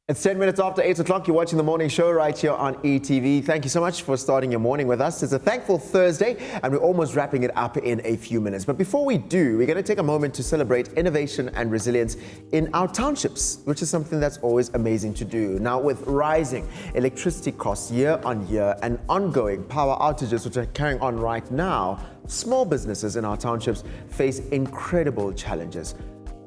It's 10 minutes after 8 o'clock. You're watching the morning show right here on ETV. Thank you so much for starting your morning with us. It's a thankful Thursday, and we're almost wrapping it up in a few minutes. But before we do, we're going to take a moment to celebrate innovation and resilience in our townships, which is something that's always amazing to do. Now, with rising electricity costs year on year and ongoing power outages, which are carrying on right now, small businesses in our townships face incredible challenges.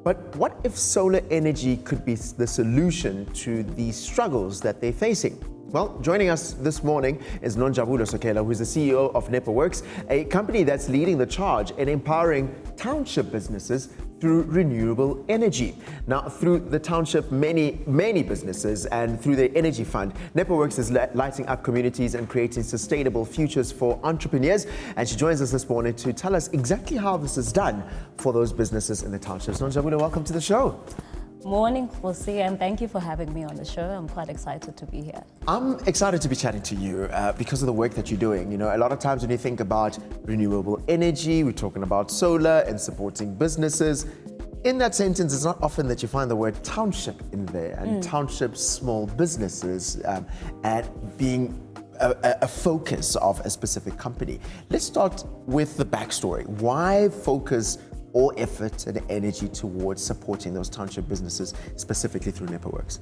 But what if solar energy could be the solution to these struggles that they're facing? Well, joining us this morning is Nonjabulo Sokhela, who is the CEO of Nepoworx, a company that's leading the charge in empowering township businesses through renewable energy. Now, through the township, many businesses, and through the Energy Fund, Nepoworx is lighting up communities and creating sustainable futures for entrepreneurs. And she joins us this morning to tell us exactly how this is done for those businesses in the townships. Nonjabulo, welcome to the show. Morning, Jose, and thank you for having me on the show. I'm quite excited to be here. I'm excited to be chatting to you because of the work that you're doing. You know, a lot of times when you think about renewable energy, we're talking about solar and supporting businesses. In that sentence, it's not often that you find the word township in there, and township small businesses and being a focus of a specific company. Let's start with the backstory. Why focus all effort and energy towards supporting those township businesses, specifically through Nepoworx?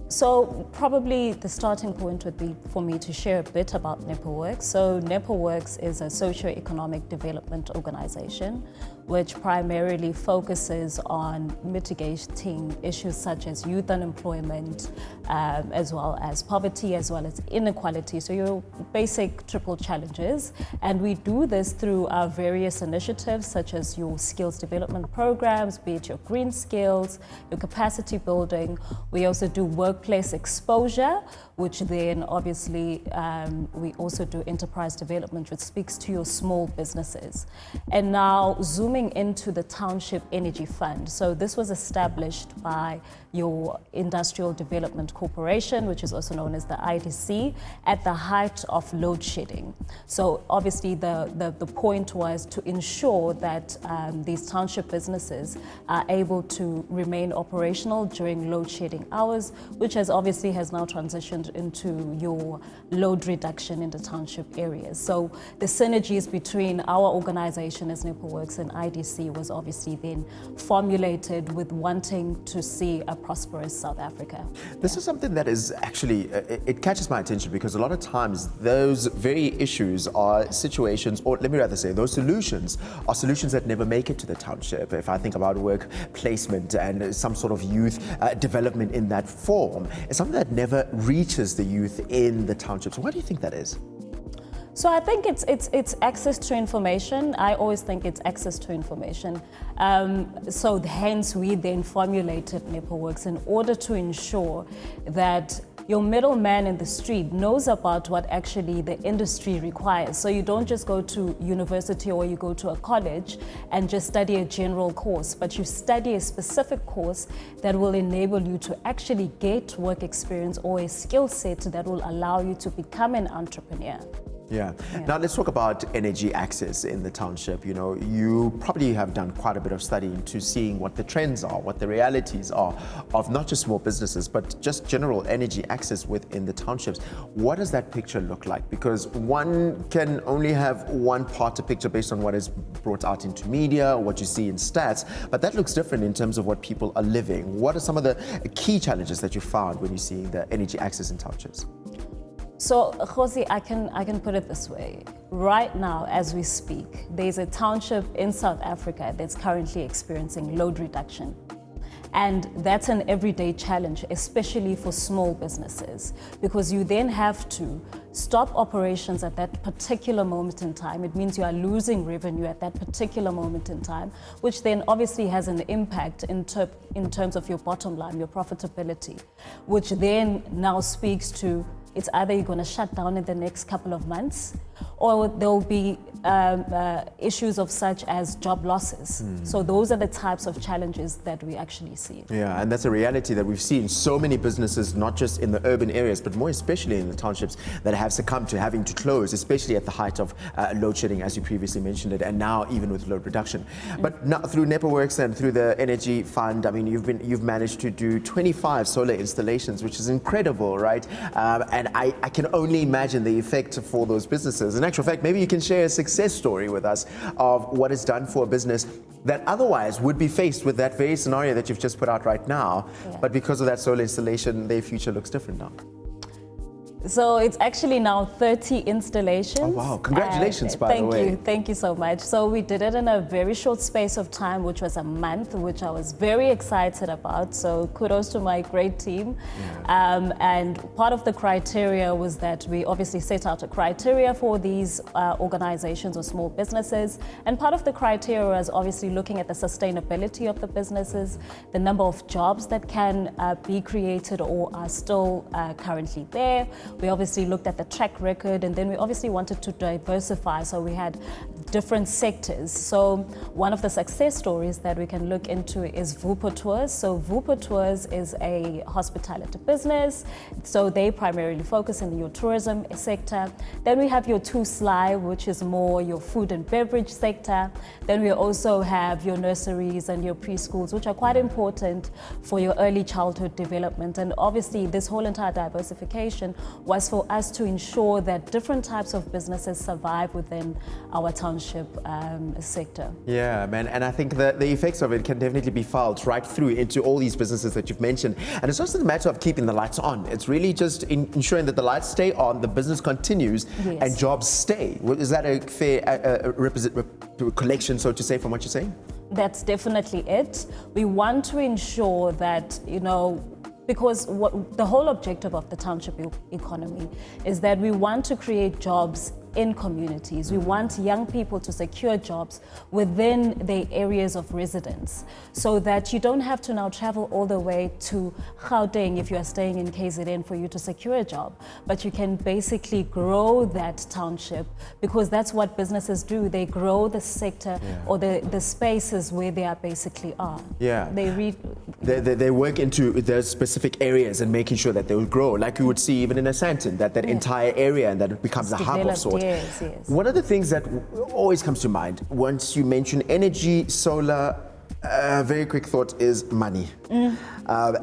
So probably the starting point would be for me to share a bit about Nepoworx. So Nepoworx is a socio-economic development organization which primarily focuses on mitigating issues such as youth unemployment, as well as poverty, as well as inequality. So your basic triple challenges. And we do this through our various initiatives such as your skills development programs, be it your green skills, your capacity building. We also do workplace exposure, which then obviously we also do enterprise development, which speaks to your small businesses. And now zooming into the Township Energy Fund. So this was established by your Industrial Development Corporation, which is also known as the IDC, at the height of load shedding. So obviously the point was to ensure that these township businesses are able to remain operational during load shedding hours, which has obviously now transitioned into your load reduction in the township areas. So the synergies between our organization as Nepoworx and IDC was obviously then formulated with wanting to see a prosperous South Africa. This is something that is actually, it catches my attention because a lot of times those very issues are situations, or let me rather say those solutions are solutions that never make it to the township. If I think about work placement and some sort of youth development in that form, it's something that never reaches the youth in the townships. Why do you think that is? So I think it's access to information. I always think it's access to information. So hence we then formulated Nepoworx in order to ensure that your middleman in the street knows about what actually the industry requires. So you don't just go to university or you go to a college and just study a general course, but you study a specific course that will enable you to actually get work experience or a skill set that will allow you to become an entrepreneur. Yeah. Now let's talk about energy access in the township. You know, you probably have done quite a bit of study into seeing what the trends are, what the realities are of not just small businesses, but just general energy access within the townships. What does that picture look like? Because one can only have one part of picture based on what is brought out into media, or what you see in stats, but that looks different in terms of what people are living. What are some of the key challenges that you found when you see the energy access in townships? So, Jose, I can put it this way. Right now, as we speak, there's a township in South Africa that's currently experiencing load reduction. And that's an everyday challenge, especially for small businesses, because you then have to stop operations at that particular moment in time. It means you are losing revenue at that particular moment in time, which then obviously has an impact in terms of your bottom line, your profitability, which then now speaks to it's either you're going to shut down in the next couple of months, or there'll be issues of such as job losses. So those are the types of challenges that we actually see. Yeah, and that's a reality that we've seen. So many businesses, not just in the urban areas, but more especially in the townships, that have succumbed to having to close, especially at the height of load shedding, as you previously mentioned it, and now even with load reduction. But now through Nepoworx and through the Energy Fund, I mean, you've managed to do 25 solar installations, which is incredible, right? And I can only imagine the effect for those businesses. In actual fact, maybe you can share a success story with us of what is done for a business that otherwise would be faced with that very scenario that you've just put out right now. Yeah. But because of that solar installation, their future looks different now. So it's actually now 30 installations. Oh wow, congratulations by the way. Thank you so much. So we did it in a very short space of time, which was a month, which I was very excited about. So kudos to my great team. Yeah. And part of the criteria was that we obviously set out a criteria for these organizations or small businesses. And part of the criteria was obviously looking at the sustainability of the businesses, the number of jobs that can be created or are still currently there. We obviously looked at the track record, and then we obviously wanted to diversify, so we had different sectors. So one of the success stories that we can look into is Vupo Tours. So Vupo Tours is a hospitality business, so they primarily focus in your tourism sector. Then we have your Two Sly, which is more your food and beverage sector. Then we also have your nurseries and your preschools, which are quite important for your early childhood development. And obviously this whole entire diversification was for us to ensure that different types of businesses survive within our township sector. Yeah, man, and I think that the effects of it can definitely be felt right through into all these businesses that you've mentioned. And it's not just a matter of keeping the lights on. It's really just ensuring that the lights stay on, the business continues, Yes. and jobs stay. Is that a fair collection, so to say, from what you're saying? That's definitely it. We want to ensure that, because the whole objective of the township economy is that we want to create jobs in communities. We want young people to secure jobs within their areas of residence, so that you don't have to now travel all the way to Gauteng if you are staying in KZN for you to secure a job, but you can basically grow that township, because that's what businesses do. They grow the sector or the spaces where they are basically are. Yeah. They work into those specific areas and making sure that they will grow, like you would see even in Asanton, that entire area, and that it becomes a hub of sorts. Yes, yes. One of the things that always comes to mind once you mention energy, solar, very quick thought is money.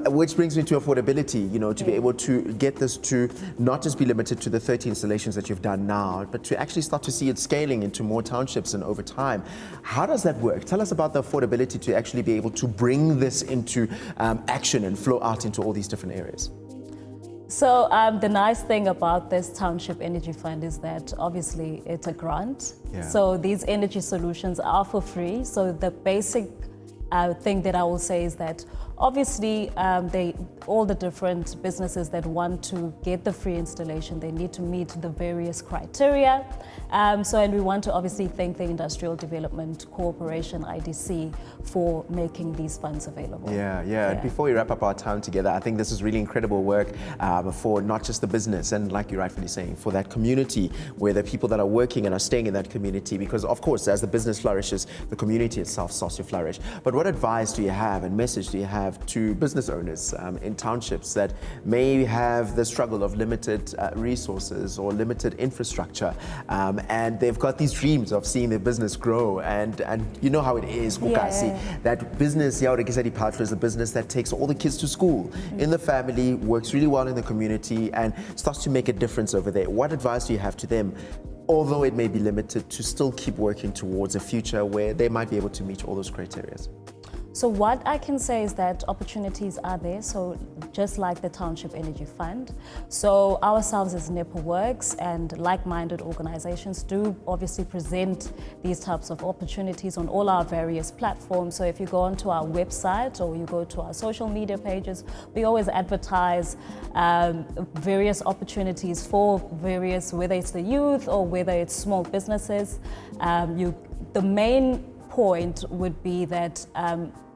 Which brings me to affordability, to be able to get this to not just be limited to the 30 installations that you've done now, but to actually start to see it scaling into more townships and over time. How does that work? Tell us about the affordability to actually be able to bring this into action and flow out into all these different areas. So the nice thing about this Township Energy Fund is that obviously it's a grant. Yeah. So these energy solutions are for free. So the basic thing that I will say is that obviously all the different businesses that want to get the free installation, they need to meet the various criteria. And we want to obviously thank the Industrial Development Corporation, IDC, for making these funds available. Yeah. Before we wrap up our time together, I think this is really incredible work for not just the business, and like you're rightfully saying, for that community, where the people that are working and are staying in that community, because of course, as the business flourishes, the community itself starts to flourish. But what advice do you have and message do you have to business owners in townships that may have the struggle of limited resources or limited infrastructure, and they've got these dreams of seeing their business grow, and you know how it is, Kukasi, that business, is a business that takes all the kids to school in the family, works really well in the community, and starts to make a difference over there. What advice do you have to them, although it may be limited, to still keep working towards a future where they might be able to meet all those criteria? So what I can say is that opportunities are there, so just like the Township Energy Fund. So ourselves as Nepoworx and like-minded organizations do obviously present these types of opportunities on all our various platforms. So if you go onto our website or you go to our social media pages, we always advertise various opportunities for various, whether it's the youth or whether it's small businesses. The main point would be that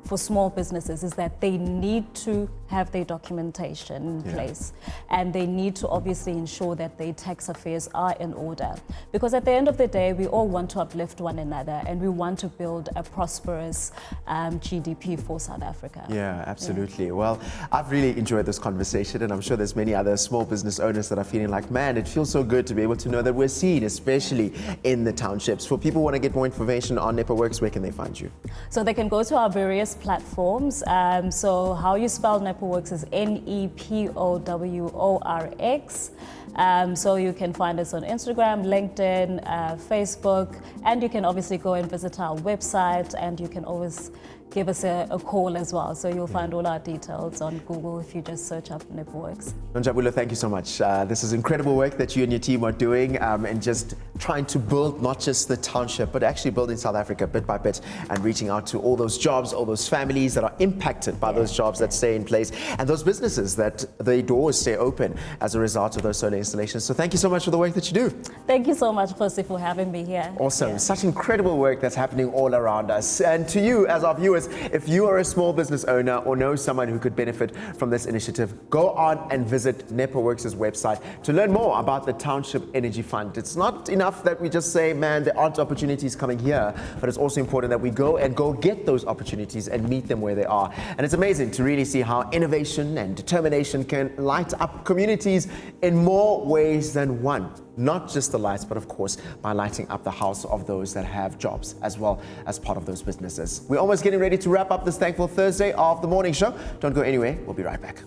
for small businesses is that they need to have their documentation in place. And they need to obviously ensure that their tax affairs are in order. Because at the end of the day, we all want to uplift one another and we want to build a prosperous GDP for South Africa. Yeah, absolutely. Well, I've really enjoyed this conversation, and I'm sure there's many other small business owners that are feeling like, man, it feels so good to be able to know that we're seen, especially in the townships. For people who want to get more information on Nepoworx, where can they find you? So they can go to our various platforms. So how you spell Nepoworx is Nepoworx. So you can find us on Instagram, LinkedIn, Facebook, and you can obviously go and visit our website, and you can always give us a call as well. So you'll find all our details on Google if you just search up Nepoworx. Nonjabulo, thank you so much. This is incredible work that you and your team are doing, and just trying to build not just the township, but actually building South Africa bit by bit and reaching out to all those jobs, all those families that are impacted by those jobs that stay in place, and those businesses that the doors stay open as a result of those solar installations. So thank you so much for the work that you do. Thank you so much, Percy, for having me here. Awesome. Such incredible work that's happening all around us. And to you, as our viewers, if you are a small business owner or know someone who could benefit from this initiative, go on and visit Nepoworx's website to learn more about the Township Energy Fund. It's not enough that we just say, man, there aren't opportunities coming here, but it's also important that we go get those opportunities and meet them where they are. And it's amazing to really see how innovation and determination can light up communities in more ways than one. Not just the lights, but of course, by lighting up the house of those that have jobs as well as part of those businesses. We're almost getting ready to wrap up this Thankful Thursday of the morning show. Don't go anywhere. We'll be right back.